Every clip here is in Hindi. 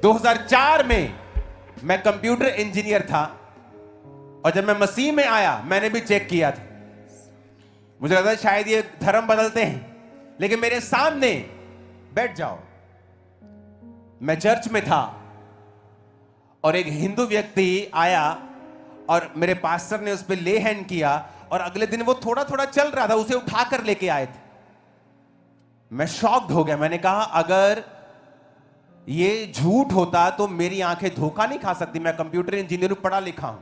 2004 में मैं कंप्यूटर इंजीनियर था और जब मैं मसीह में आया मैंने भी चेक किया था। मुझे लगा शायद ये धर्म बदलते हैं, लेकिन मेरे सामने बैठ जाओ, मैं चर्च में था और एक हिंदू व्यक्ति आया और मेरे पास्टर ने उस पर ले हैंड किया और अगले दिन वो थोड़ा थोड़ा चल रहा था, उसे उठाकर लेके आए थे। मैं शॉक्ड हो गया। मैंने कहा अगर ये झूठ होता तो मेरी आंखें धोखा नहीं खा सकती। मैं कंप्यूटर इंजीनियर पढ़ा लिखा हूं,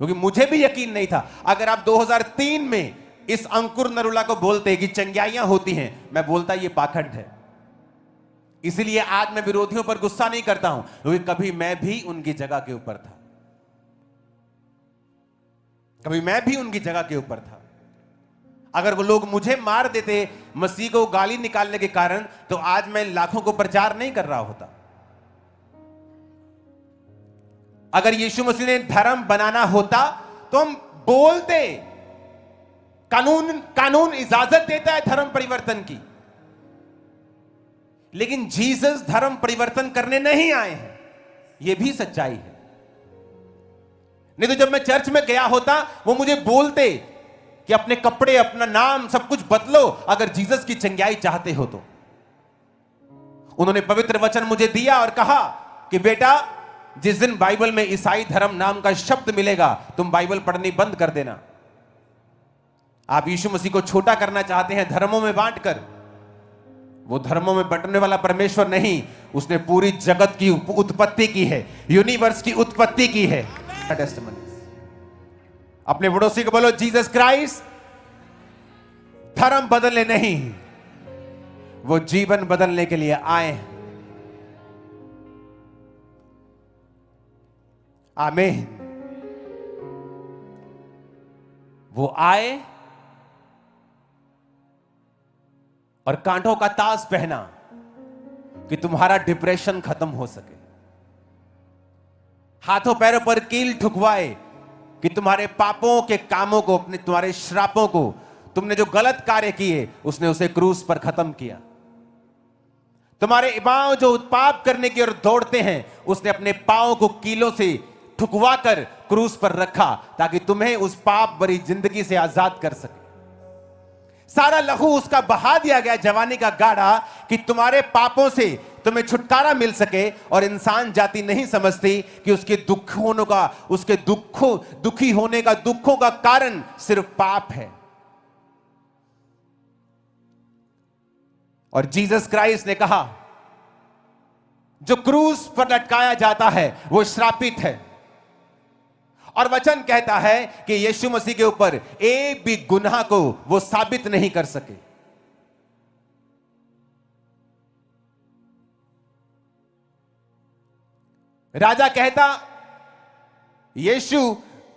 क्योंकि मुझे भी यकीन नहीं था। अगर आप 2003 में इस अंकुर नरुला को बोलते कि चंग्याइयां होती हैं, मैं बोलता ये पाखंड है। इसलिए आज मैं विरोधियों पर गुस्सा नहीं करता हूं, क्योंकि कभी मैं भी उनकी जगह के ऊपर था, कभी मैं भी उनकी जगह के ऊपर था। अगर वो लोग मुझे मार देते मसीह को गाली निकालने के कारण, तो आज मैं लाखों को प्रचार नहीं कर रहा होता। अगर यीशु मसीह ने धर्म बनाना होता तो हम बोलते। कानून इजाजत देता है धर्म परिवर्तन की, लेकिन जीसस धर्म परिवर्तन करने नहीं आए हैं, यह भी सच्चाई है। नहीं तो जब मैं चर्च में गया होता वो मुझे बोलते कि अपने कपड़े, अपना नाम, सब कुछ बदलो अगर जीसस की चंगाई चाहते हो तो। उन्होंने पवित्र वचन मुझे दिया और कहा कि बेटा, जिस दिन बाइबल में ईसाई धर्म नाम का शब्द मिलेगा, तुम बाइबल पढ़नी बंद कर देना। आप यीशु मसीह को छोटा करना चाहते हैं धर्मों में बांटकर। वो धर्मों में बंटने वाला परमेश्वर नहीं, उसने पूरी जगत की उत्पत्ति की है, यूनिवर्स की उत्पत्ति की है। अपने पड़ोसी को बोलो, जीसस क्राइस्ट धर्म बदलने नहीं, वो जीवन बदलने के लिए आए हैं। आमीन। वो आए और कांटों का ताज पहना कि तुम्हारा डिप्रेशन खत्म हो सके, हाथों पैरों पर कील ठुकवाए कि तुम्हारे पापों के कामों को, अपने तुम्हारे श्रापों को, तुमने जो गलत कार्य किए उसने उसे क्रूस पर खत्म किया। तुम्हारे पांव जो पाप करने की ओर दौड़ते हैं, उसने अपने पांव को कीलों से ठुकवाकर क्रूस पर रखा ताकि तुम्हें उस पाप भरी जिंदगी से आजाद कर सके। सारा लहू उसका बहा दिया गया, जवानी का गाढ़ा, कि तुम्हारे पापों से तुम्हें छुटकारा मिल सके। और इंसान जाति नहीं समझती कि उसके दुख होने का, उसके दुखी होने का, दुखों का कारण सिर्फ पाप है। और जीसस क्राइस्ट ने कहा, जो क्रूस पर लटकाया जाता है वो श्रापित है। और वचन कहता है कि यीशु मसीह के ऊपर एक भी गुनाह को वो साबित नहीं कर सके। राजा कहता, यीशु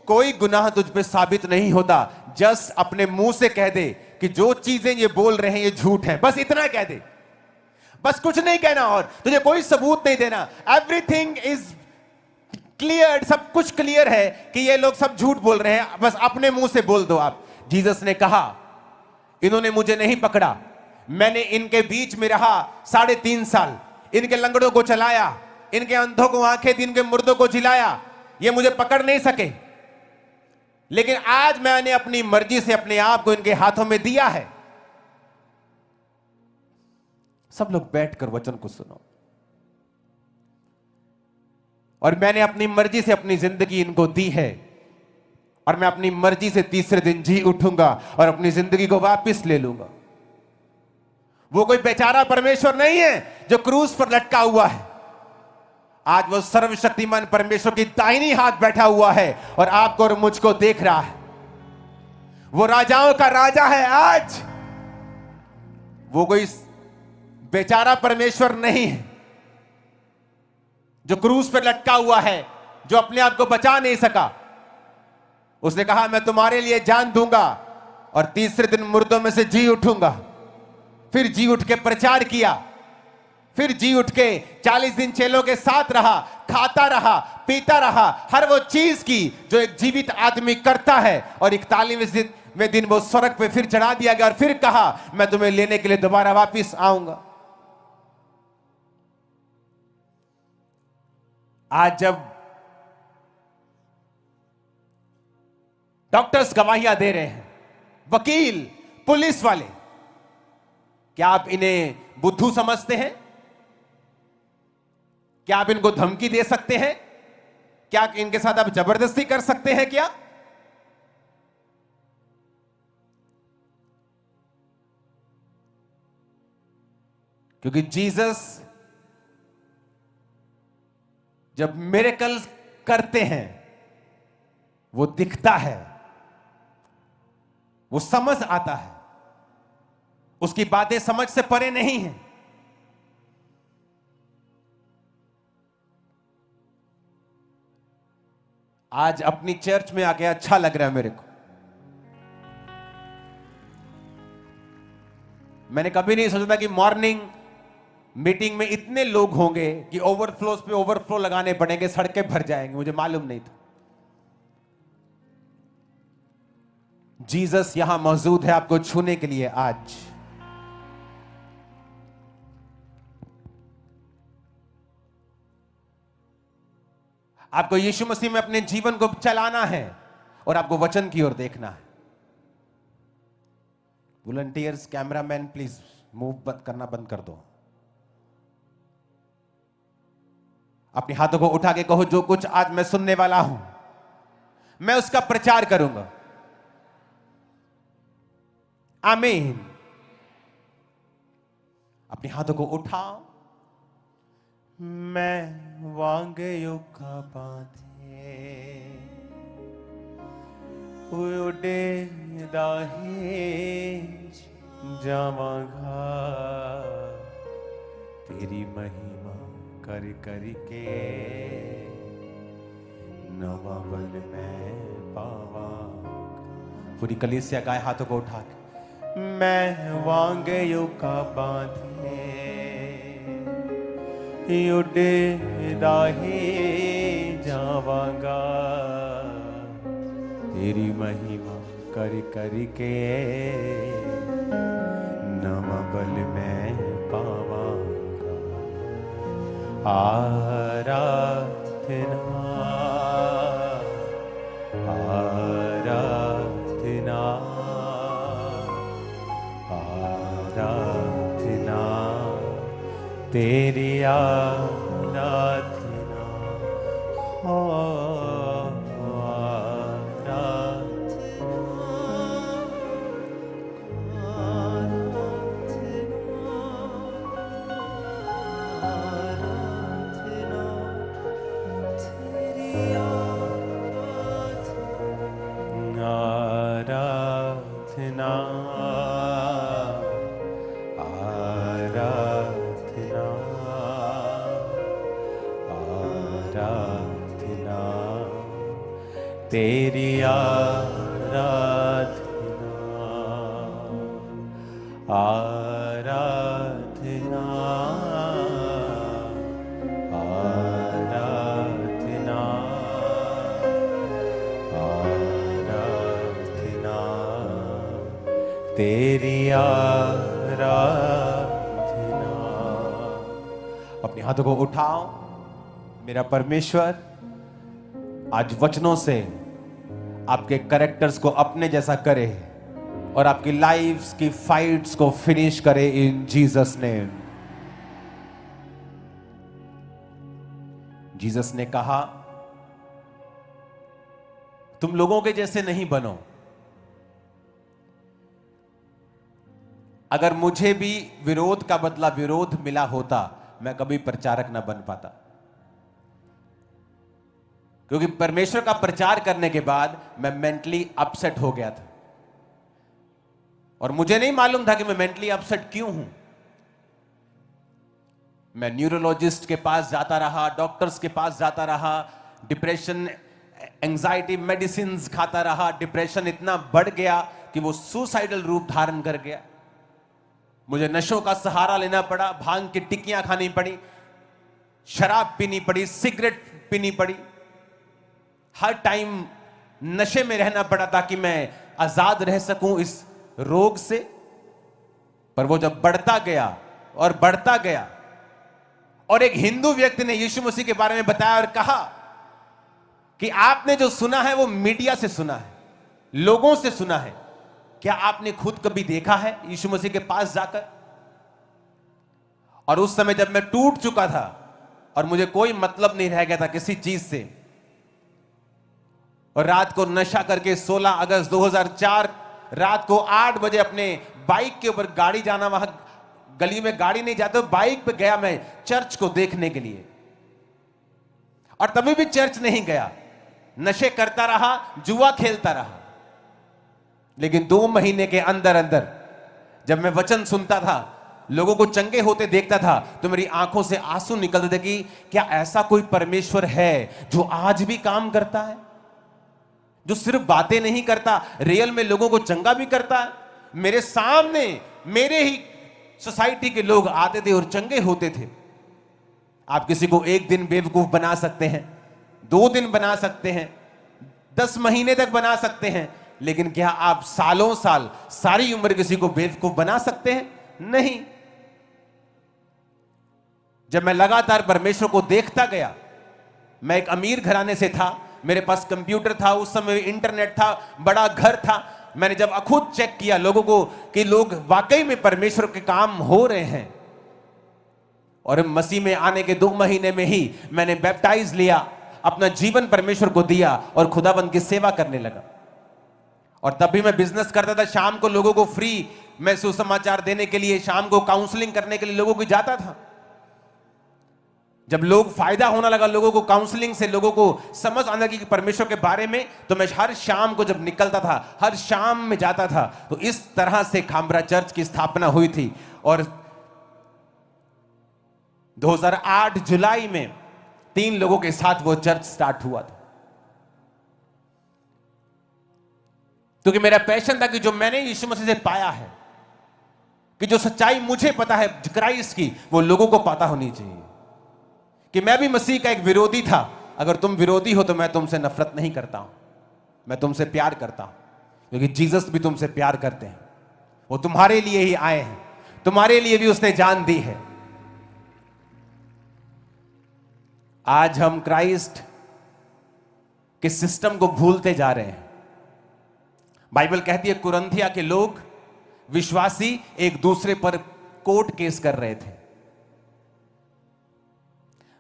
कोई गुनाह तुझ पे साबित नहीं होता, जस्ट अपने मुंह से कह दे कि जो चीजें ये बोल रहे हैं ये झूठ है, बस इतना कह दे, बस कुछ नहीं कहना और तुझे कोई सबूत नहीं देना। एवरीथिंग इज क्लियर, सब कुछ क्लियर है कि ये लोग सब झूठ बोल रहे हैं, बस अपने मुंह से बोल दो आप। जीसस ने कहा, इन्होंने मुझे नहीं पकड़ा, मैंने इनके बीच में रहा 3.5 साल, इनके लंगड़ों को चलाया, इनके अंधों को आंखें दी, इनके मुर्दों को जिलाया, ये मुझे पकड़ नहीं सके, लेकिन आज मैंने अपनी मर्जी से अपने आप को इनके हाथों में दिया है। सब लोग बैठकर वचन को सुनो। और मैंने अपनी मर्जी से अपनी जिंदगी इनको दी है, और मैं अपनी मर्जी से तीसरे दिन जी उठूंगा और अपनी जिंदगी को वापस ले लूंगा। वो कोई बेचारा परमेश्वर नहीं है जो क्रूस पर लटका हुआ है। आज वो सर्वशक्तिमान परमेश्वर की दाहिनी हाथ बैठा हुआ है और आपको और मुझको देख रहा है। वो राजाओं का राजा है आज। वो कोई बेचारा परमेश्वर नहीं है जो क्रूस पर लटका हुआ है, जो अपने आप को बचा नहीं सका। उसने कहा, मैं तुम्हारे लिए जान दूंगा और तीसरे दिन मुर्दों में से जी उठूंगा। फिर जी उठ के प्रचार किया, फिर जी उठ के 40 दिन चेलों के साथ रहा, खाता रहा, पीता रहा, हर वो चीज की जो एक जीवित आदमी करता है। और 41वें दिन वो स्वर्ग पे फिर चढ़ा दिया गया और फिर कहा, मैं तुम्हें लेने के लिए दोबारा वापिस आऊंगा। आज जब डॉक्टर्स गवाहियां दे रहे हैं, वकील, पुलिस वाले, क्या आप इन्हें बुद्धू समझते हैं? क्या आप इनको धमकी दे सकते हैं? क्या इनके साथ आप जबरदस्ती कर सकते हैं क्या? क्योंकि जीसस जब मिरेकल्स करते हैं, वो दिखता है, वो समझ आता है, उसकी बातें समझ से परे नहीं हैं। आज अपनी चर्च में आके अच्छा लग रहा है मेरे को। मैंने कभी नहीं सोचा था कि मॉर्निंग मीटिंग में इतने लोग होंगे कि ओवरफ्लोस पे ओवरफ्लो लगाने पड़ेंगे, सड़कें भर जाएंगे, मुझे मालूम नहीं था। जीसस यहां मौजूद है आपको छूने के लिए। आज आपको यीशु मसीह में अपने जीवन को चलाना है और आपको वचन की ओर देखना है। वॉलंटियर्स, कैमरामैन, प्लीज मूव करना बंद कर दो। अपने हाथों को उठा के कहो, जो कुछ आज मैं सुनने वाला हूं, मैं उसका प्रचार करूंगा। आमीन। अपने हाथों को उठाओ। मैं वांगे का बाधे उड़े दाहे जावांगा, तेरी महिमा कर करके नवा बल में पावा। पूरी कलीसिया गाए हाथों को उठा के, मैं वांगे का बांधे उड़े दाहे जावांगा, तेरी महिमा कर करके नवा बल में पावांगा। आराधना आराधना आराधना, तेरी आराधना हो। तेरी आराधना आराधना आराधना आराधना, तेरी आराधना। अपने हाथों को उठाओ। मेरा परमेश्वर आज वचनों से आपके कैरेक्टर्स को अपने जैसा करे और आपकी लाइफ्स की फाइट्स को फिनिश करे इन जीसस नेम। जीसस ने कहा, तुम लोगों के जैसे नहीं बनो। अगर मुझे भी विरोध का बदला विरोध मिला होता, मैं कभी प्रचारक ना बन पाता। क्योंकि परमेश्वर का प्रचार करने के बाद मैं मेंटली अपसेट हो गया था और मुझे नहीं मालूम था कि मैं मेंटली अपसेट क्यों हूं। मैं न्यूरोलॉजिस्ट के पास जाता रहा, डॉक्टर्स के पास जाता रहा, डिप्रेशन एंजाइटी मेडिसिन खाता रहा। डिप्रेशन इतना बढ़ गया कि वो सुसाइडल रूप धारण कर गया। मुझे नशों का सहारा लेना पड़ा, भांग की टिक्कियां खानी पड़ी, शराब पीनी पड़ी, सिगरेट पीनी पड़ी, हर टाइम नशे में रहना पड़ा ताकि मैं आजाद रह सकूं इस रोग से। पर वो जब बढ़ता गया और बढ़ता गया और एक हिंदू व्यक्ति ने यीशु मसीह के बारे में बताया और कहा कि आपने जो सुना है वो मीडिया से सुना है, लोगों से सुना है, क्या आपने खुद कभी देखा है यीशु मसीह के पास जाकर? और उस समय जब मैं टूट चुका था और मुझे कोई मतलब नहीं रह गया था किसी चीज से, और रात को नशा करके 16 अगस्त 2004 रात को 8 बजे अपने बाइक के ऊपर गाड़ी जाना, वहां गली में गाड़ी नहीं जाते, बाइक पे गया मैं चर्च को देखने के लिए, और तभी भी चर्च नहीं गया, नशे करता रहा, जुआ खेलता रहा। लेकिन 2 महीने के अंदर अंदर जब मैं वचन सुनता था, लोगों को चंगे होते देखता था, तो मेरी आंखों से आंसू निकलते थे कि क्या ऐसा कोई परमेश्वर है जो आज भी काम करता है, जो सिर्फ बातें नहीं करता, रियल में लोगों को चंगा भी करता है। मेरे सामने मेरे ही सोसाइटी के लोग आते थे और चंगे होते थे। आप किसी को एक दिन बेवकूफ बना सकते हैं, 2 दिन बना सकते हैं, 10 महीने तक बना सकते हैं, लेकिन क्या आप सालों साल, सारी उम्र किसी को बेवकूफ बना सकते हैं? नहीं। जब मैं लगातार परमेश्वर को देखता गया, मैं एक अमीर घराने से था, मेरे पास कंप्यूटर था, उस समय इंटरनेट था, बड़ा घर था। मैंने जब खुद चेक किया लोगों को कि लोग वाकई में परमेश्वर के काम हो रहे हैं, और मसीह में आने के 2 महीने में ही मैंने बैप्टाइज लिया, अपना जीवन परमेश्वर को दिया और खुदाबंद की सेवा करने लगा। और तब भी मैं बिजनेस करता था, शाम को लोगों को फ्री मैं सुसमाचार देने के लिए, शाम को काउंसलिंग करने के लिए लोगों को जाता था। जब लोग फायदा होने लगा, लोगों को काउंसलिंग से लोगों को समझ आने लगी कि परमेश्वर के बारे में, तो मैं हर शाम को जब निकलता था, हर शाम में जाता था। तो इस तरह से खामरा चर्च की स्थापना हुई थी। और 2008 जुलाई में 3 लोगों के साथ वो चर्च स्टार्ट हुआ था, क्योंकि मेरा पैशन था कि जो मैंने यीशु मसीह से पाया है, कि जो सच्चाई मुझे पता है क्राइस्ट की, वो लोगों को पता होनी चाहिए। कि मैं भी मसीह का एक विरोधी था। अगर तुम विरोधी हो तो मैं तुमसे नफरत नहीं करता हूं, मैं तुमसे प्यार करता हूं, क्योंकि जीसस भी तुमसे प्यार करते हैं। वो तुम्हारे लिए ही आए हैं, तुम्हारे लिए भी उसने जान दी है। आज हम क्राइस्ट के सिस्टम को भूलते जा रहे हैं। बाइबल कहती है कुरिन्थिया के लोग, विश्वासी, एक दूसरे पर कोर्ट केस कर रहे थे।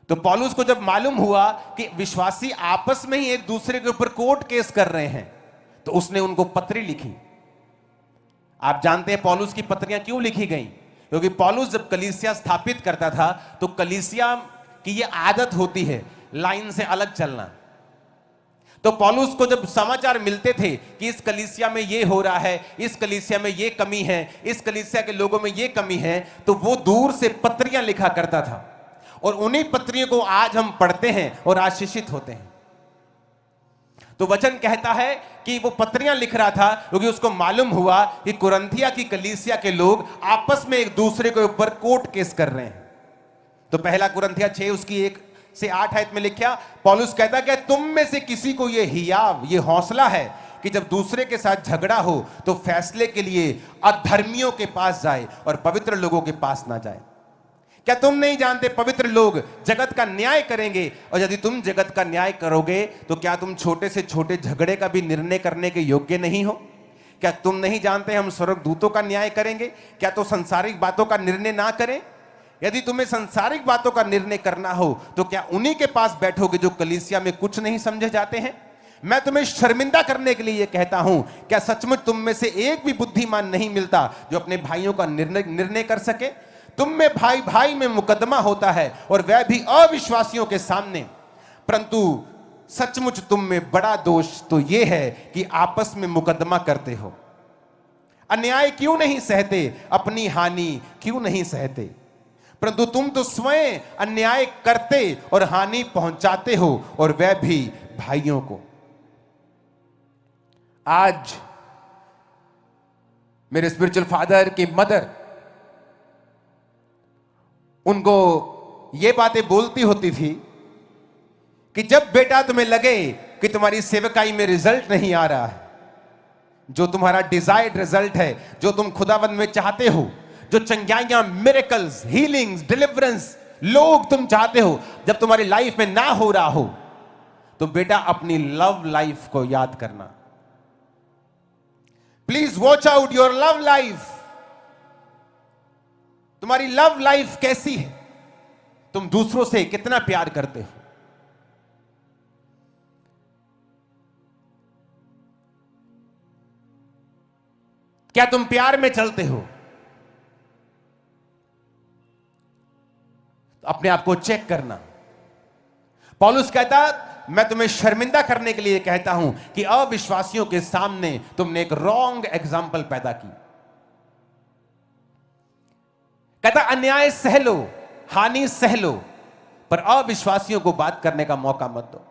तो पौलुस को जब मालूम हुआ कि विश्वासी आपस में ही एक दूसरे के ऊपर कोर्ट केस कर रहे हैं, तो उसने उनको पत्री लिखी। आप जानते हैं पौलुस की पत्रियां क्यों लिखी गई? क्योंकि पौलुस जब कलीसिया स्थापित करता था, तो कलीसिया की यह आदत होती है लाइन से अलग चलना। तो पौलुस को जब समाचार मिलते थे कि इस कलीसिया में ये हो रहा है, इस कलीसिया में ये कमी है, इस कलीसिया के लोगों में ये कमी है, तो वो दूर से पत्रियां लिखा करता था। और उन्हीं पत्रियों को आज हम पढ़ते हैं और आशीषित होते हैं। तो वचन कहता है कि वो पत्रियां लिख रहा था क्योंकि उसको मालूम हुआ कि कुरिन्थिया की कलीसिया के लोग आपस में एक दूसरे के ऊपर कोर्ट केस कर रहे हैं। तो पहला कुरिन्थिया 6 उसकी 1 से 8 आयत में लिखा, पौलुस कहता है कि तुम में से किसी को ये हियाव, ये हौसला है कि जब दूसरे के साथ झगड़ा हो तो फैसले के लिए अधर्मियों के पास जाए और पवित्र लोगों के पास ना जाए। क्या तुम नहीं जानते पवित्र लोग जगत का न्याय करेंगे, और यदि तुम जगत का न्याय करोगे तो क्या तुम छोटे से छोटे झगड़े का भी निर्णय करने के योग्य नहीं हो? क्या तुम नहीं जानते हम स्वर्गदूतों का न्याय करेंगे? क्या तो संसारिक बातों का निर्णय ना करें? यदि तुम्हें संसारिक बातों का निर्णय करना हो तो क्या उन्हीं के पास बैठोगे जो कलीसिया में कुछ नहीं समझे जाते हैं? मैं तुम्हें शर्मिंदा करने के लिए यह कहता हूं, क्या सचमुच तुम में से एक भी बुद्धिमान नहीं मिलता जो अपने भाइयों का निर्णय कर सके? तुम में भाई भाई में मुकदमा होता है और वह भी अविश्वासियों के सामने, परंतु सचमुच तुम में बड़ा दोष तो यह है कि आपस में मुकदमा करते हो। अन्याय क्यों नहीं सहते, अपनी हानि क्यों नहीं सहते? परंतु तुम तो स्वयं अन्याय करते और हानि पहुंचाते हो, और वह भी भाइयों को। आज मेरे स्पिरिचुअल फादर की मदर उनको ये बातें बोलती होती थी कि जब बेटा तुम्हें लगे कि तुम्हारी सेवकाई में रिजल्ट नहीं आ रहा है, जो तुम्हारा डिजायर्ड रिजल्ट है, जो तुम खुदावंद में चाहते हो, जो चंगाइयां, मिरेकल्स, हीलिंग्स, डिलीवरेंस लोग तुम चाहते हो जब तुम्हारी लाइफ में ना हो रहा हो तो बेटा अपनी लव लाइफ को याद करना। Please watch out your love life. तुम्हारी लव लाइफ कैसी है? तुम दूसरों से कितना प्यार करते हो? क्या तुम प्यार में चलते हो? अपने आप को चेक करना। पौलुस कहता, मैं तुम्हें शर्मिंदा करने के लिए कहता हूं कि अविश्वासियों के सामने तुमने एक रॉन्ग एग्जाम्पल पैदा की। कहता अन्याय सह लो, हानि सह लो, पर अविश्वासियों को बात करने का मौका मत दो।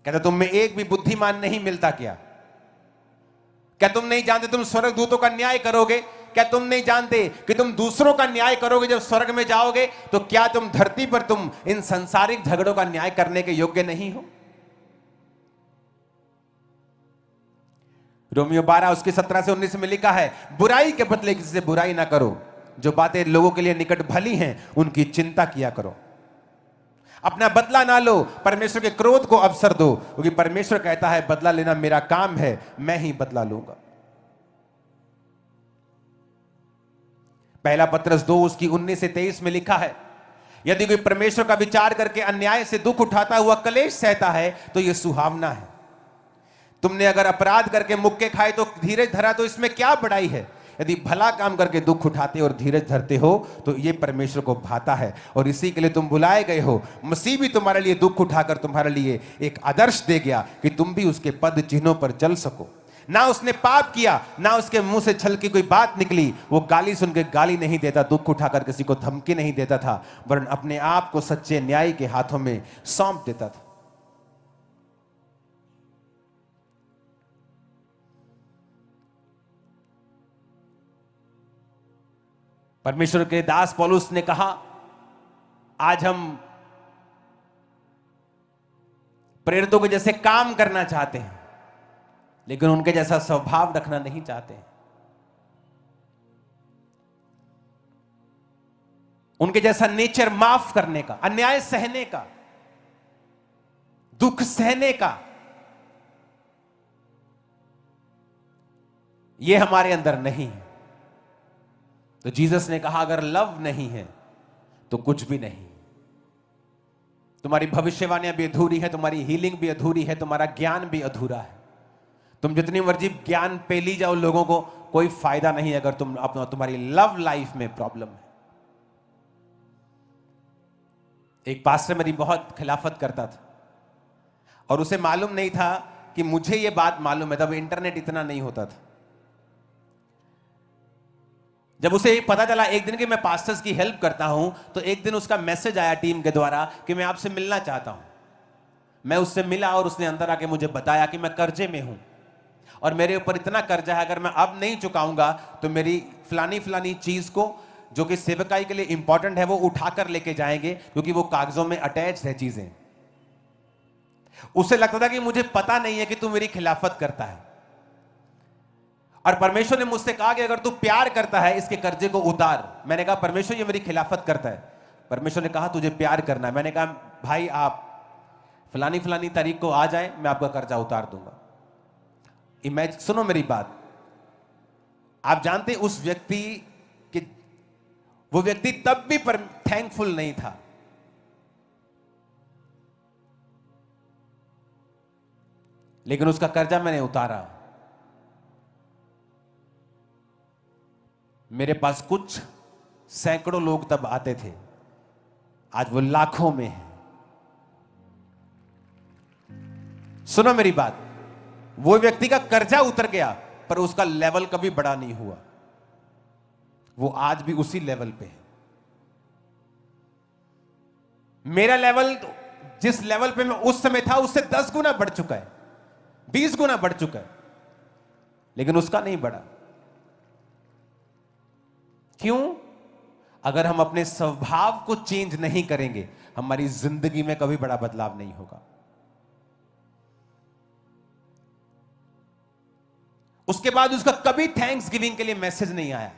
कहता तुम में एक भी बुद्धिमान नहीं मिलता क्या? क्या तुम नहीं जानते तुम स्वर्गदूतों का न्याय करोगे? क्या तुम नहीं जानते कि तुम दूसरों का न्याय करोगे जब स्वर्ग में जाओगे? तो क्या तुम धरती पर तुम इन संसारिक झगड़ों का न्याय करने के योग्य नहीं हो? रोमियो 12 उसके 17 से 19 में लिखा है, बुराई के बदले किसी से बुराई ना करो, जो बातें लोगों के लिए निकट भली हैं उनकी चिंता किया करो। अपना बदला ना लो, परमेश्वर के क्रोध को अवसर दो, क्योंकि परमेश्वर कहता है बदला लेना मेरा काम है, मैं ही बदला लूंगा। पहला पत्रस 2 उसकी 19 से 23 में लिखा है, यदि कोई परमेश्वर का विचार करके अन्याय से दुख उठाता हुआ कलेश सहता है तो यह सुहावना है। तुमने अगर अपराध करके मुक्के खाए तो धीरज धरा, तो इसमें क्या बड़ाई है? यदि भला काम करके दुख उठाते और धीरज धरते हो तो यह परमेश्वर को भाता है, और इसी के लिए तुम बुलाए गए हो। मसीह भी तुम्हारे लिए दुख उठाकर तुम्हारे लिए एक आदर्श दे गया कि तुम भी उसके पद चिन्हों पर चल सको। ना उसने पाप किया, ना उसके मुंह से छल की कोई बात निकली। वो गाली सुन के गाली नहीं देता, दुख उठाकर किसी को धमकी नहीं देता था, वरन अपने आप को सच्चे न्याय के हाथों में सौंप देता था। परमेश्वर के दास पौलुस ने कहा, आज हम प्रेरितों के जैसे काम करना चाहते हैं, लेकिन उनके जैसा स्वभाव रखना नहीं चाहते हैं। उनके जैसा नेचर माफ करने का, अन्याय सहने का, दुख सहने का, यह हमारे अंदर नहीं है। तो जीसस ने कहा अगर लव नहीं है तो कुछ भी नहीं। तुम्हारी भविष्यवाणियां भी अधूरी है, तुम्हारी हीलिंग भी अधूरी है, तुम्हारा ज्ञान भी अधूरा है। तुम जितनी मर्जी ज्ञान पे ली जाओ लोगों को, कोई फायदा नहीं अगर तुम्हारी लव लाइफ में प्रॉब्लम है। एक पास्टर मेरी बहुत खिलाफत करता था और उसे मालूम नहीं था कि मुझे यह बात मालूम है। तब इंटरनेट इतना नहीं होता था। जब उसे पता चला एक दिन कि मैं पास्टर्स की हेल्प करता हूं, तो एक दिन उसका मैसेज आया टीम के द्वारा कि मैं आपसे मिलना चाहता हूं। मैं उससे मिला और उसने अंदर आके मुझे बताया कि मैं कर्जे में हूं और मेरे ऊपर इतना कर्जा है, अगर मैं अब नहीं चुकाऊंगा तो मेरी फलानी फलानी चीज को जो कि सेवकाई के लिए इंपॉर्टेंट है वो उठाकर लेके जाएंगे, क्योंकि वो कागजों में अटैच है चीजें। उसे लगता था कि मुझे पता नहीं है कि तू मेरी खिलाफत करता है, और परमेश्वर ने मुझसे कहा कि अगर तू प्यार करता है इसके कर्जे को उतार। मैंने कहा परमेश्वर ये मेरी खिलाफत करता है। परमेश्वर ने कहा तुझे प्यार करना है। मैंने कहा भाई आप फलानी फलानी तारीख को आ जाए, मैं आपका कर्जा उतार दूंगा। इमेजिन, सुनो मेरी बात, आप जानते उस व्यक्ति कि वो व्यक्ति तब भी थैंकफुल नहीं था। लेकिन उसका कर्जा मैंने उतारा। मेरे पास कुछ सैकड़ों लोग तब आते थे, आज वो लाखों में है। सुनो मेरी बात, वो व्यक्ति का कर्जा उतर गया पर उसका लेवल कभी बड़ा नहीं हुआ। वो आज भी उसी लेवल पे है। मेरा लेवल जिस लेवल पे मैं उस समय था उससे 10 गुना बढ़ चुका है, 20 गुना बढ़ चुका है, लेकिन उसका नहीं बढ़ा। क्यों? अगर हम अपने स्वभाव को चेंज नहीं करेंगे, हमारी जिंदगी में कभी बड़ा बदलाव नहीं होगा। उसके बाद उसका कभी थैंक्स गिविंग के लिए मैसेज नहीं आया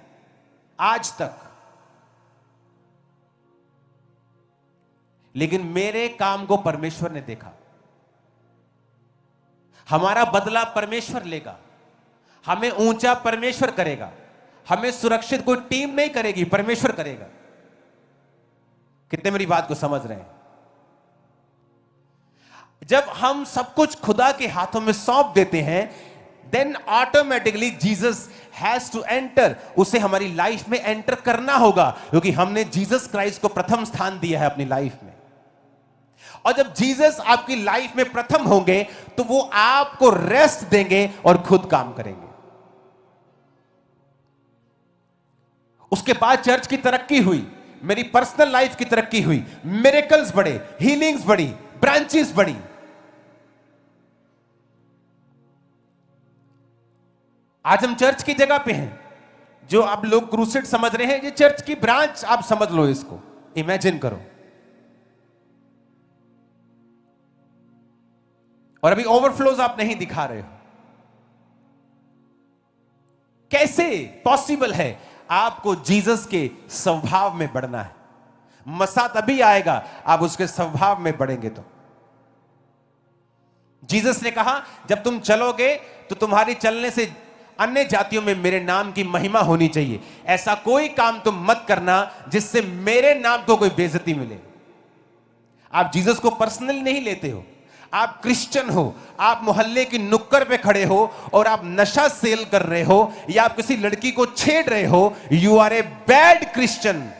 आज तक। लेकिन मेरे काम को परमेश्वर ने देखा। हमारा बदला परमेश्वर लेगा, हमें ऊंचा परमेश्वर करेगा, हमें सुरक्षित कोई टीम नहीं करेगी, परमेश्वर करेगा। कितने मेरी बात को समझ रहे हैं? जब हम सब कुछ खुदा के हाथों में सौंप देते हैं, then automatically Jesus has to enter. उसे हमारी लाइफ में एंटर करना होगा, क्योंकि हमने जीसस क्राइस्ट को प्रथम स्थान दिया है अपनी लाइफ में। और जब जीसस आपकी लाइफ में प्रथम होंगे तो वो आपको रेस्ट देंगे और खुद काम करेंगे। उसके बाद चर्च की तरक्की हुई, मेरी पर्सनल लाइफ की तरक्की हुई, मिरेकल्स बढ़े, हीलिंग्स बढ़ी, ब्रांचेस बढ़ी। आज हम चर्च की जगह पे हैं। जो आप लोग क्रूसेड समझ रहे हैं, ये चर्च की ब्रांच आप समझ लो, इसको इमेजिन करो। और अभी ओवरफ्लोज आप नहीं दिखा रहे हो। कैसे पॉसिबल है? आपको जीसस के स्वभाव में बढ़ना है। मसा तभी आएगा आप उसके स्वभाव में बढ़ेंगे तो। जीसस ने कहा, जब तुम चलोगे तो तुम्हारी चलने से अन्य जातियों में मेरे नाम की महिमा होनी चाहिए। ऐसा कोई काम तुम मत करना जिससे मेरे नाम को कोई बेइज्जती मिले। आप जीसस को पर्सनली नहीं लेते हो। आप क्रिश्चियन हो, आप मोहल्ले की नुक्कड़ पे खड़े हो और आप नशा सेल कर रहे हो या आप किसी लड़की को छेड़ रहे हो, you are a bad Christian.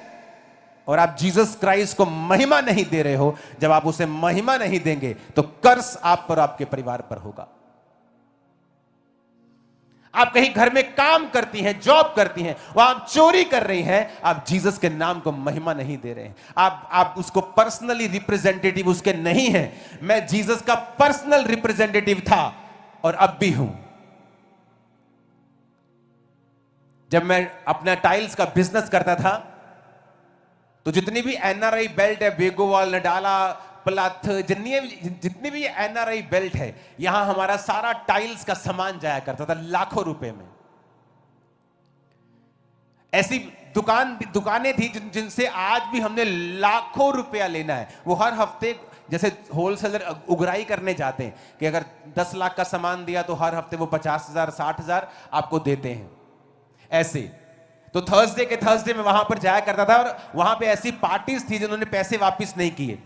और आप जीसस क्राइस्ट को महिमा नहीं दे रहे हो। जब आप उसे महिमा नहीं देंगे तो कर्स आप पर, आपके परिवार पर होगा। आप कहीं घर में काम करती हैं, जॉब करती हैं, वहां आप चोरी कर रही हैं, आप जीसस के नाम को महिमा नहीं दे रहे हैं। आप उसको पर्सनली रिप्रेजेंटेटिव उसके नहीं हैं। मैं जीसस का पर्सनल रिप्रेजेंटेटिव था और अब भी हूं। जब मैं अपना टाइल्स का बिजनेस करता था तो जितनी भी एनआरआई बेल्ट है, वेगोवाल, नडाला, प्लाथ, जितनी भी एनआरआई बेल्ट है, यहां हमारा सारा टाइल्स का सामान जाया करता था लाखों रुपए में। ऐसी दुकानें थी जिनसे आज भी हमने लाखों रुपया लेना है। वो हर हफ्ते, जैसे होलसेलर उगराई करने जाते हैं कि अगर 10 लाख का सामान दिया तो हर हफ्ते वो 50,000 60,000 आपको देते हैं। ऐसे तो थर्सडे में वहां पर जाया करता था और वहां पे ऐसी पार्टीज थी जिन्होंने पैसे वापस नहीं किए।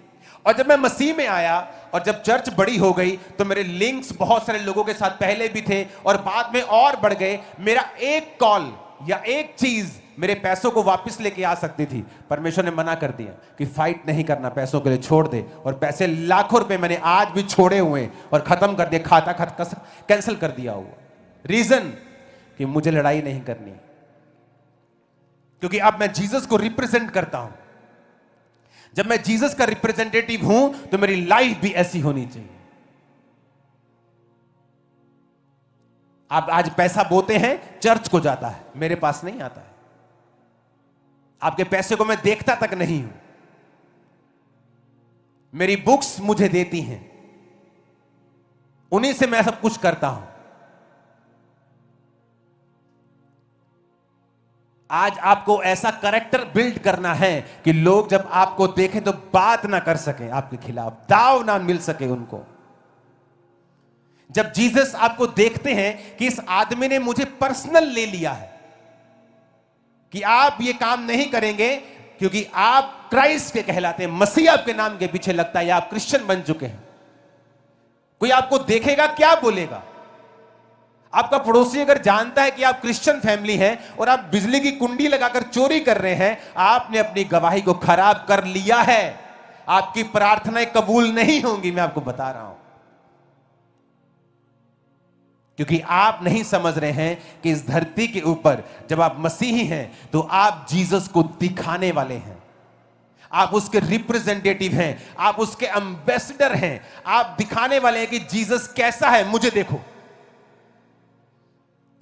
और जब मैं मसीह में आया और जब चर्च बड़ी हो गई तो मेरे लिंक्स बहुत सारे लोगों के साथ पहले भी थे और बाद में और बढ़ गए। मेरा एक कॉल या एक चीज मेरे पैसों को वापस लेके आ सकती थी। परमेश्वर ने मना कर दिया कि फाइट नहीं करना, पैसों के लिए छोड़ दे। और पैसे लाखों रुपए मैंने आज भी छोड़े हुए और खत्म कर दिया, खाता कैंसिल कर दिया हुआ। रीजन कि मुझे लड़ाई नहीं करनी, क्योंकि अब मैं जीसस को रिप्रेजेंट करता हूं। जब मैं जीसस का रिप्रेजेंटेटिव हूं तो मेरी लाइफ भी ऐसी होनी चाहिए। आप आज पैसा बोते हैं, चर्च को जाता है, मेरे पास नहीं आता है। आपके पैसे को मैं देखता तक नहीं हूं। मेरी बुक्स मुझे देती हैं, उन्हीं से मैं सब कुछ करता हूं। आज आपको ऐसा कैरेक्टर बिल्ड करना है कि लोग जब आपको देखें तो बात ना कर सकें आपके खिलाफ, दाव ना मिल सके उनको। जब जीसस आपको देखते हैं कि इस आदमी ने मुझे पर्सनल ले लिया है, कि आप ये काम नहीं करेंगे क्योंकि आप क्राइस्ट के कहलाते हैं, मसीह आपके नाम के पीछे लगता है, या आप क्रिश्चियन बन चुके हैं। कोई आपको देखेगा, क्या बोलेगा? आपका पड़ोसी अगर जानता है कि आप क्रिश्चियन फैमिली हैं और आप बिजली की कुंडी लगाकर चोरी कर रहे हैं, आपने अपनी गवाही को खराब कर लिया है। आपकी प्रार्थनाएं कबूल नहीं होंगी, मैं आपको बता रहा हूं। क्योंकि आप नहीं समझ रहे हैं कि इस धरती के ऊपर जब आप मसीही हैं तो आप जीसस को दिखाने वाले हैं। आप उसके रिप्रेजेंटेटिव हैं, आप उसके एम्बेसडर हैं। आप दिखाने वाले हैं कि जीसस कैसा है, मुझे देखो।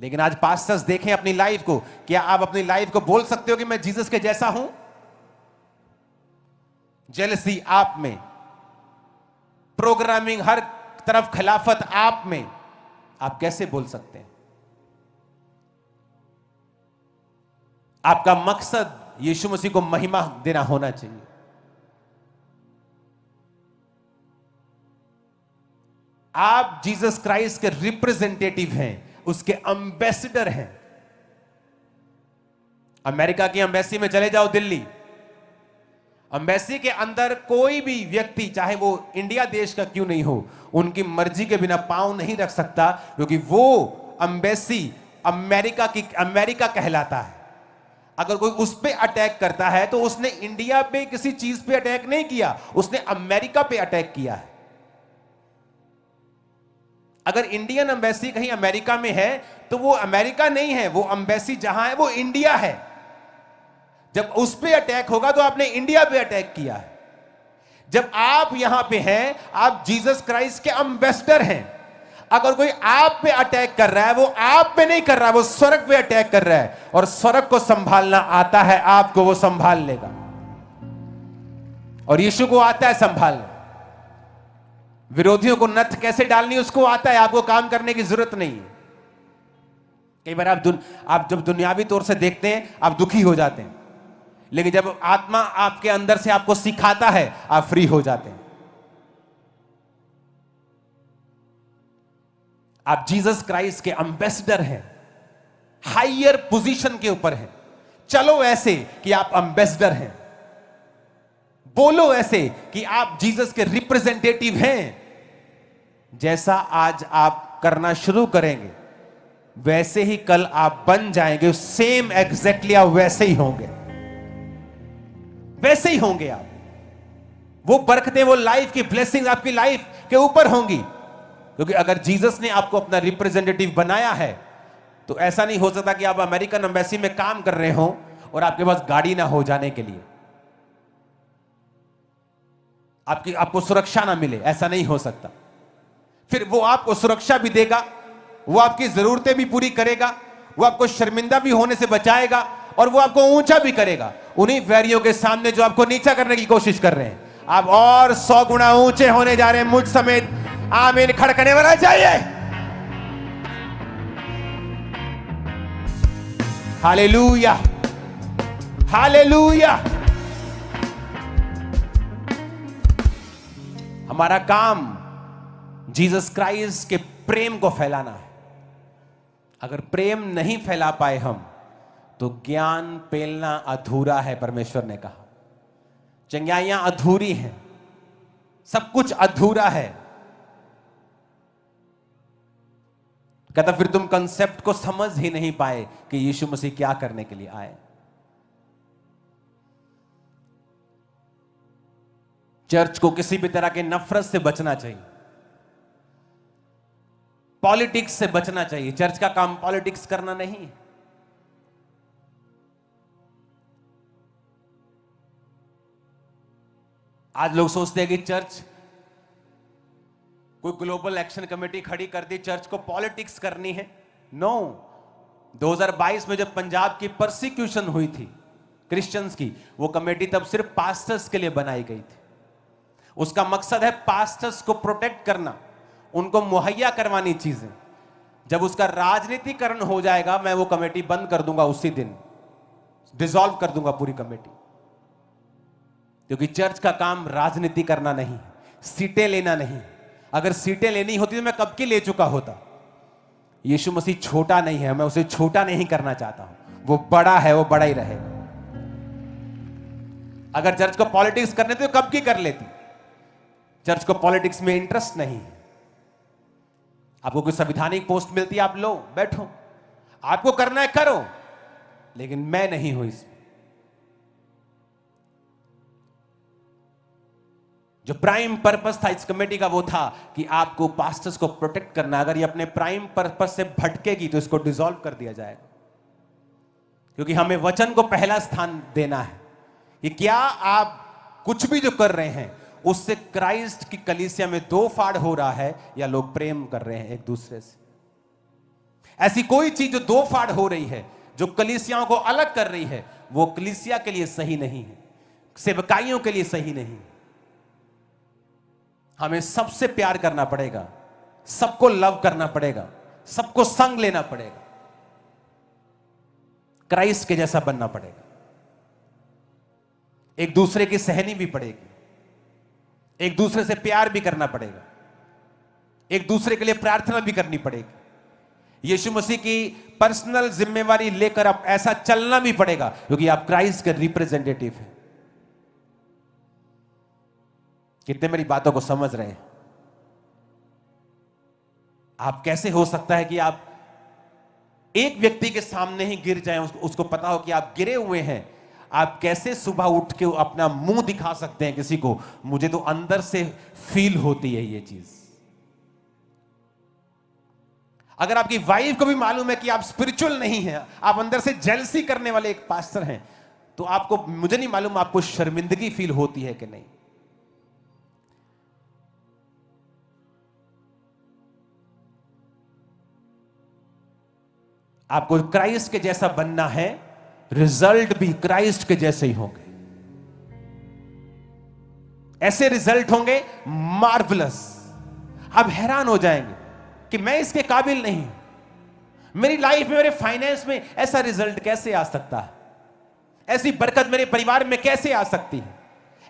लेकिन आज पास्टर्स देखें अपनी लाइफ को, क्या आप अपनी लाइफ को बोल सकते हो कि मैं जीसस के जैसा हूं? जेलसी आप में, प्रोग्रामिंग हर तरफ खिलाफत आप में, आप कैसे बोल सकते हैं? आपका मकसद यीशु मसीह को महिमा देना होना चाहिए। आप जीसस क्राइस्ट के रिप्रेजेंटेटिव हैं, उसके एम्बेसडर हैं। अमेरिका की एम्बेसी में चले जाओ, दिल्ली, एम्बेसी के अंदर कोई भी व्यक्ति, चाहे वो इंडिया देश का क्यों नहीं हो, उनकी मर्जी के बिना पांव नहीं रख सकता, क्योंकि वो एम्बेसी अमेरिका कहलाता है। अगर कोई उस पे अटैक करता है तो उसने इंडिया पे किसी चीज पे अटैक नहीं किया, उसने अमेरिका पे अटैक किया है। अगर इंडियन एम्बेसी कहीं अमेरिका में है तो वो अमेरिका नहीं है, वो एम्बेसी जहां है वो इंडिया है। जब उस पे अटैक होगा तो आपने इंडिया पे अटैक किया है। जब आप यहां पे हैं, आप जीसस क्राइस्ट के एम्बेसडर हैं। अगर कोई आप पे अटैक कर रहा है, वो आप पे नहीं कर रहा है, वो स्वर्ग पे अटैक कर रहा है, और स्वर्ग को संभालना आता है आपको, वो संभाल लेगा। और यीशु को आता है संभालना। विरोधियों को नथ कैसे डालनी उसको आता है, आपको काम करने की जरूरत नहीं है। कई बार आप जब दुनियावी तौर से देखते हैं आप दुखी हो जाते हैं, लेकिन जब आत्मा आपके अंदर से आपको सिखाता है आप फ्री हो जाते हैं। आप जीसस क्राइस्ट के एम्बेसडर हैं, हायर पोजीशन के ऊपर हैं। चलो ऐसे कि आप एम्बेसडर हैं, बोलो ऐसे कि आप जीसस के रिप्रेजेंटेटिव हैं। जैसा आज आप करना शुरू करेंगे वैसे ही कल आप बन जाएंगे, सेम एग्जैक्टली आप वैसे ही होंगे, वैसे ही होंगे आप। वो बरकतें, वो लाइफ की ब्लेसिंग आपकी लाइफ के ऊपर होंगी, क्योंकि अगर जीसस ने आपको अपना रिप्रेजेंटेटिव बनाया है तो ऐसा नहीं हो सकता कि आप अमेरिकन एम्बेसी में काम कर रहे हो और आपके पास गाड़ी ना हो जाने के लिए, आपको सुरक्षा ना मिले, ऐसा नहीं हो सकता। फिर वो आपको सुरक्षा भी देगा, वो आपकी जरूरतें भी पूरी करेगा, वो आपको शर्मिंदा भी होने से बचाएगा, और वो आपको ऊंचा भी करेगा उन्हीं वैरियों के सामने जो आपको नीचा करने की कोशिश कर रहे हैं। आप और 100 गुना ऊंचे होने जा रहे हैं, मुझ समेत। आमीन खड़कने वाला चाहिए। Hallelujah, hallelujah. हमारा काम जीसस क्राइस्ट के प्रेम को फैलाना है। अगर प्रेम नहीं फैला पाए हम तो ज्ञान पेलना अधूरा है। परमेश्वर ने कहा चंगाइयां अधूरी हैं, सब कुछ अधूरा है। कहता फिर तुम कंसेप्ट को समझ ही नहीं पाए कि यीशु मसीह क्या करने के लिए आए। चर्च को किसी भी तरह के नफरत से बचना चाहिए, पॉलिटिक्स से बचना चाहिए। चर्च का काम पॉलिटिक्स करना नहीं है। आज लोग सोचते हैं कि चर्च, कोई ग्लोबल एक्शन कमेटी खड़ी कर दी, चर्च को पॉलिटिक्स करनी है। नो, 2022 में जब पंजाब की परसिक्यूशन हुई थी क्रिश्चियंस की, वो कमेटी तब सिर्फ पास्टर्स के लिए बनाई गई थी। उसका मकसद है पास्टर्स को प्रोटेक्ट करना, उनको मुहैया करवानी चीजें। जब उसका राजनीतिकरण हो जाएगा मैं वो कमेटी बंद कर दूंगा, उसी दिन डिसॉल्व कर दूंगा पूरी कमेटी। क्योंकि चर्च का काम राजनीति करना नहीं, सीटें लेना नहीं। अगर सीटें लेनी होती तो मैं कब की ले चुका होता। यीशु मसीह छोटा नहीं है, मैं उसे छोटा नहीं करना चाहता हूं। वो बड़ा है, वो बड़ा ही रहेगा। अगर चर्च को पॉलिटिक्स करने थे तो कब की कर लेती। चर्च को पॉलिटिक्स में इंटरेस्ट नहीं है। आपको कोई संवैधानिक पोस्ट मिलती है, आप लो, बैठो, आपको करना है करो, लेकिन मैं नहीं हूं इसमें। जो प्राइम पर्पस था इस कमेटी का वो था कि आपको पास्टर्स को प्रोटेक्ट करना। अगर ये अपने प्राइम पर्पस से भटकेगी तो इसको डिसॉल्व कर दिया जाएगा, क्योंकि हमें वचन को पहला स्थान देना है। ये क्या आप कुछ भी जो कर रहे हैं उससे क्राइस्ट की कलीसिया में दो फाड़ हो रहा है, या लोग प्रेम कर रहे हैं एक दूसरे से। ऐसी कोई चीज जो दो फाड़ हो रही है, जो कलीसियाओं को अलग कर रही है, वो कलीसिया के लिए सही नहीं है, सेवकाइयों के लिए सही नहीं। हमें सबसे प्यार करना पड़ेगा, सबको लव करना पड़ेगा, सबको संग लेना पड़ेगा, क्राइस्ट के जैसा बनना पड़ेगा। एक दूसरे की सहनी भी पड़ेगी, एक दूसरे से प्यार भी करना पड़ेगा। एक दूसरे के लिए प्रार्थना भी करनी पड़ेगी। यीशु मसीह की पर्सनल जिम्मेवारी लेकर अब ऐसा चलना भी पड़ेगा, क्योंकि आप क्राइस्ट के रिप्रेजेंटेटिव हैं। कितने मेरी बातों को समझ रहे हैं? आप कैसे हो सकता है कि आप एक व्यक्ति के सामने ही गिर जाएं, उसको पता हो कि आप गिरे हुए हैं, आप कैसे सुबह उठ के अपना मुंह दिखा सकते हैं किसी को? मुझे तो अंदर से फील होती है ये चीज। अगर आपकी वाइफ को भी मालूम है कि आप स्पिरिचुअल नहीं हैं, आप अंदर से जेलसी करने वाले एक पास्टर हैं, तो आपको, मुझे नहीं मालूम आपको शर्मिंदगी फील होती है कि नहीं। आपको क्राइस्ट के जैसा बनना है, रिजल्ट भी क्राइस्ट के जैसे ही होंगे। ऐसे रिजल्ट होंगे मार्वलस, आप हैरान हो जाएंगे कि मैं इसके काबिल नहीं हूं। मेरी लाइफ में, मेरे फाइनेंस में ऐसा रिजल्ट कैसे आ सकता है? ऐसी बरकत मेरे परिवार में कैसे आ सकती है?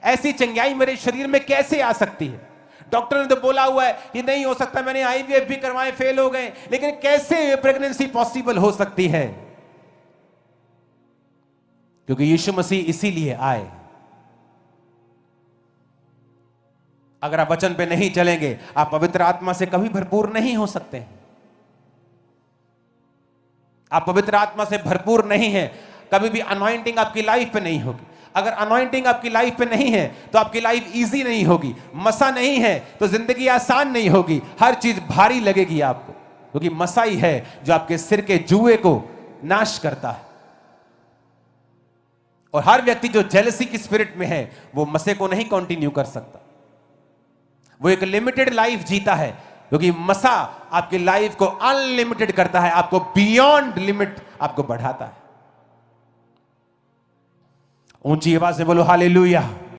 ऐसी चंगाई मेरे शरीर में कैसे आ सकती है? डॉक्टर ने तो बोला हुआ है कि नहीं हो सकता, मैंने आईवीएफ भी करवाए, फेल हो गए, लेकिन कैसे प्रेगनेंसी पॉसिबल हो सकती है? क्योंकि यीशु मसीह इसीलिए आए। अगर आप वचन पे नहीं चलेंगे, आप पवित्र आत्मा से कभी भरपूर नहीं हो सकते। आप पवित्र आत्मा से भरपूर नहीं है, कभी भी अनॉइंटिंग आपकी लाइफ पे नहीं होगी। अगर अनॉइंटिंग आपकी लाइफ पे नहीं है तो आपकी लाइफ इजी नहीं होगी। मसा नहीं है तो जिंदगी आसान नहीं होगी, हर चीज भारी लगेगी आपको, क्योंकि मसा ही है जो आपके सिर के जुए को नाश करता है। और हर व्यक्ति जो जेलसी की स्पिरिट में है, वो मसे को नहीं कंटिन्यू कर सकता। वो एक लिमिटेड लाइफ जीता है, क्योंकि मसा आपकी लाइफ को अनलिमिटेड करता है, आपको बियॉन्ड लिमिट आपको बढ़ाता है। ऊंची आवाज से बोलो हालेलुया।